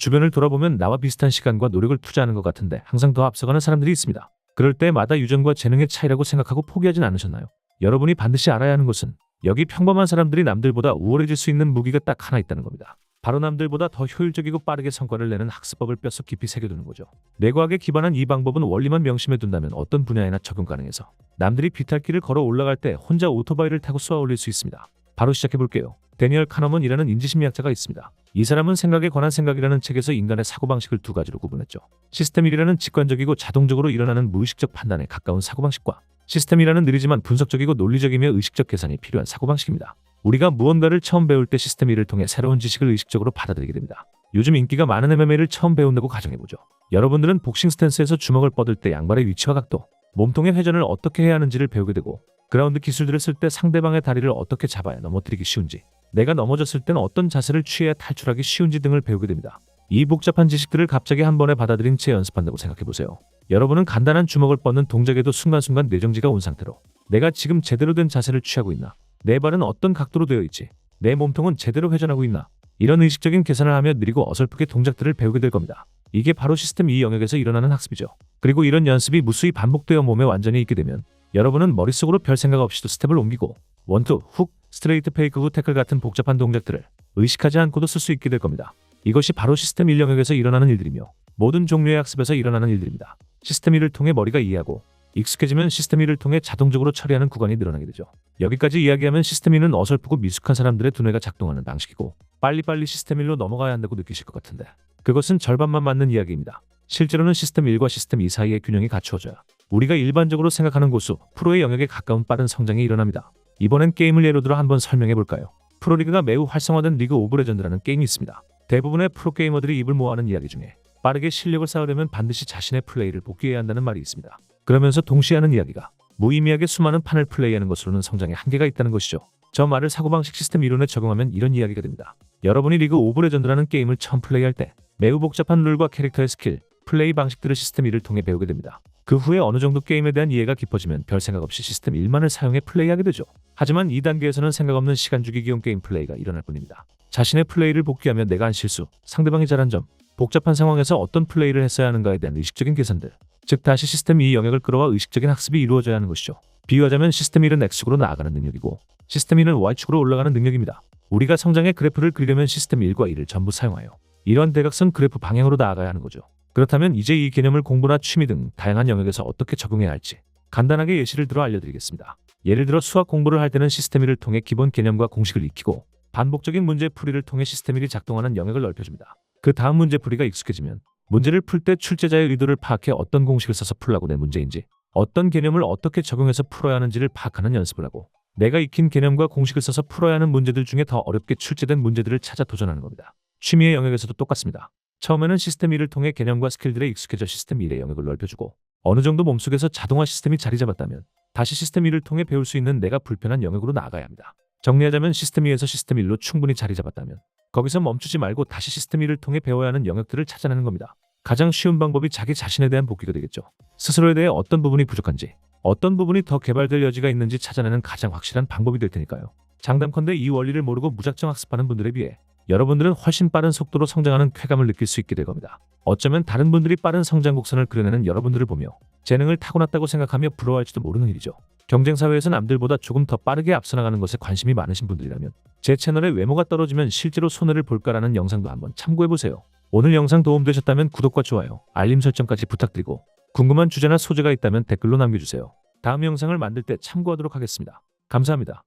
주변을 돌아보면 나와 비슷한 시간과 노력을 투자하는 것 같은데 항상 더 앞서가는 사람들이 있습니다. 그럴 때마다 유전과 재능의 차이라고 생각하고 포기하진 않으셨나요? 여러분이 반드시 알아야 하는 것은 여기 평범한 사람들이 남들보다 우월해질 수 있는 무기가 딱 하나 있다는 겁니다. 바로 남들보다 더 효율적이고 빠르게 성과를 내는 학습법을 뼛속 깊이 새겨두는 거죠. 뇌과학에 기반한 이 방법은 원리만 명심해 둔다면 어떤 분야에나 적용 가능해서 남들이 비탈길을 걸어 올라갈 때 혼자 오토바이를 타고 쏘아 올릴 수 있습니다. 바로 시작해볼게요. 데니얼 카너먼이라는 인지심리학자가 있습니다. 이 사람은 생각에 관한 생각이라는 책에서 인간의 사고방식을 두 가지로 구분했죠. 시스템 1이라는 직관적이고 자동적으로 일어나는 무의식적 판단에 가까운 사고방식과 시스템 2라는 느리지만 분석적이고 논리적이며 의식적 계산이 필요한 사고방식입니다. 우리가 무언가를 처음 배울 때 시스템 1을 통해 새로운 지식을 의식적으로 받아들이게 됩니다. 요즘 인기가 많은 MMA를 처음 배운다고 가정해보죠. 여러분들은 복싱 스탠스에서 주먹을 뻗을 때 양발의 위치와 각도, 몸통의 회전을 어떻게 해야 하는지를 배우게 되고 그라운드 기술들을 쓸 때 상대방의 다리를 어떻게 잡아야 넘어뜨리기 쉬운지, 내가 넘어졌을 때는 어떤 자세를 취해야 탈출하기 쉬운지 등을 배우게 됩니다. 이 복잡한 지식들을 갑자기 한 번에 받아들인 채 연습한다고 생각해보세요. 여러분은 간단한 주먹을 뻗는 동작에도 순간순간 뇌정지가 온 상태로 내가 지금 제대로 된 자세를 취하고 있나? 내 발은 어떤 각도로 되어 있지? 내 몸통은 제대로 회전하고 있나? 이런 의식적인 계산을 하며 느리고 어설프게 동작들을 배우게 될 겁니다. 이게 바로 시스템 2 영역에서 일어나는 학습이죠. 그리고 이런 연습이 무수히 반복되어 몸에 완전히 익게 되면 여러분은 머릿속으로 별 생각 없이도 스텝을 옮기고 원투, 훅, 스트레이트 페이크 후 태클 같은 복잡한 동작들을 의식하지 않고도 쓸 수 있게 될 겁니다. 이것이 바로 시스템 1 영역에서 일어나는 일들이며 모든 종류의 학습에서 일어나는 일들입니다. 시스템 1을 통해 머리가 이해하고 익숙해지면 시스템 1을 통해 자동적으로 처리하는 구간이 늘어나게 되죠. 여기까지 이야기하면 시스템 1은 어설프고 미숙한 사람들의 두뇌가 작동하는 방식이고 빨리빨리 시스템 1로 넘어가야 한다고 느끼실 것 같은데 그것은 절반만 맞는 이야기입니다. 실제로는 시스템 1과 시스템 2 사이의 균형이 갖추어져야 우리가 일반적으로 생각하는 고수, 프로의 영역에 가까운 빠른 성장이 일어납니다. 이번엔 게임을 예로 들어 한번 설명해 볼까요? 프로리그가 매우 활성화된 리그 오브 레전드라는 게임이 있습니다. 대부분의 프로게이머들이 입을 모아하는 이야기 중에 빠르게 실력을 쌓으려면 반드시 자신의 플레이를 복귀해야 한다는 말이 있습니다. 그러면서 동시에 하는 이야기가 무의미하게 수많은 판을 플레이하는 것으로는 성장에 한계가 있다는 것이죠. 저 말을 사고방식 시스템 이론에 적용하면 이런 이야기가 됩니다. 여러분이 리그 오브 레전드라는 게임을 처음 플레이할 때 매우 복잡한 룰과 캐릭터의 스킬, 플레이 방식들을 시스템 1을 통해 배우게 됩니다. 그 후에 어느 정도 게임에 대한 이해가 깊어지면 별 생각 없이 시스템 1만을 사용해 플레이하게 되죠. 하지만 2단계에서는 생각 없는 시간 죽이기용 게임 플레이가 일어날 뿐입니다. 자신의 플레이를 복귀하며 내가 한 실수, 상대방이 잘한 점, 복잡한 상황에서 어떤 플레이를 했어야 하는가에 대한 의식적인 계산들, 즉 다시 시스템 2 영역을 끌어와 의식적인 학습이 이루어져야 하는 것이죠. 비유하자면 시스템 1은 X축으로 나아가는 능력이고 시스템 2는 Y축으로 올라가는 능력입니다. 우리가 성장의 그래프를 그리려면 시스템 1과 2를 전부 사용하여 이러한 대각선 그래프 방향으로 나아가야 하는 거죠. 그렇다면 이제 이 개념을 공부나 취미 등 다양한 영역에서 어떻게 적용해야 할지 간단하게 예시를 들어 알려드리겠습니다. 예를 들어 수학 공부를 할 때는 시스템 1을 통해 기본 개념과 공식을 익히고 반복적인 문제 풀이를 통해 시스템 1이 작동하는 영역을 넓혀줍니다. 그 다음 문제 풀이가 익숙해지면 문제를 풀 때 출제자의 의도를 파악해 어떤 공식을 써서 풀라고 낸 문제인지 어떤 개념을 어떻게 적용해서 풀어야 하는지를 파악하는 연습을 하고 내가 익힌 개념과 공식을 써서 풀어야 하는 문제들 중에 더 어렵게 출제된 문제들을 찾아 도전하는 겁니다. 취미의 영역에서도 똑같습니다. 처음에는 시스템 1을 통해 개념과 스킬들에 익숙해져 시스템 1의 영역을 넓혀주고 어느 정도 몸속에서 자동화 시스템이 자리 잡았다면 다시 시스템 1을 통해 배울 수 있는 내가 불편한 영역으로 나아가야 합니다. 정리하자면 시스템 2에서 시스템 1로 충분히 자리 잡았다면 거기서 멈추지 말고 다시 시스템 1을 통해 배워야 하는 영역들을 찾아내는 겁니다. 가장 쉬운 방법이 자기 자신에 대한 복귀가 되겠죠. 스스로에 대해 어떤 부분이 부족한지, 어떤 부분이 더 개발될 여지가 있는지 찾아내는 가장 확실한 방법이 될 테니까요. 장담컨대 이 원리를 모르고 무작정 학습하는 분들에 비해 여러분들은 훨씬 빠른 속도로 성장하는 쾌감을 느낄 수 있게 될 겁니다. 어쩌면 다른 분들이 빠른 성장 곡선을 그려내는 여러분들을 보며 재능을 타고났다고 생각하며 부러워할지도 모르는 일이죠. 경쟁사회에서 남들보다 조금 더 빠르게 앞서 나가는 것에 관심이 많으신 분들이라면 제 채널에 외모가 떨어지면 실제로 손해를 볼까라는 영상도 한번 참고해보세요. 오늘 영상 도움되셨다면 구독과 좋아요, 알림 설정까지 부탁드리고 궁금한 주제나 소재가 있다면 댓글로 남겨주세요. 다음 영상을 만들 때 참고하도록 하겠습니다. 감사합니다.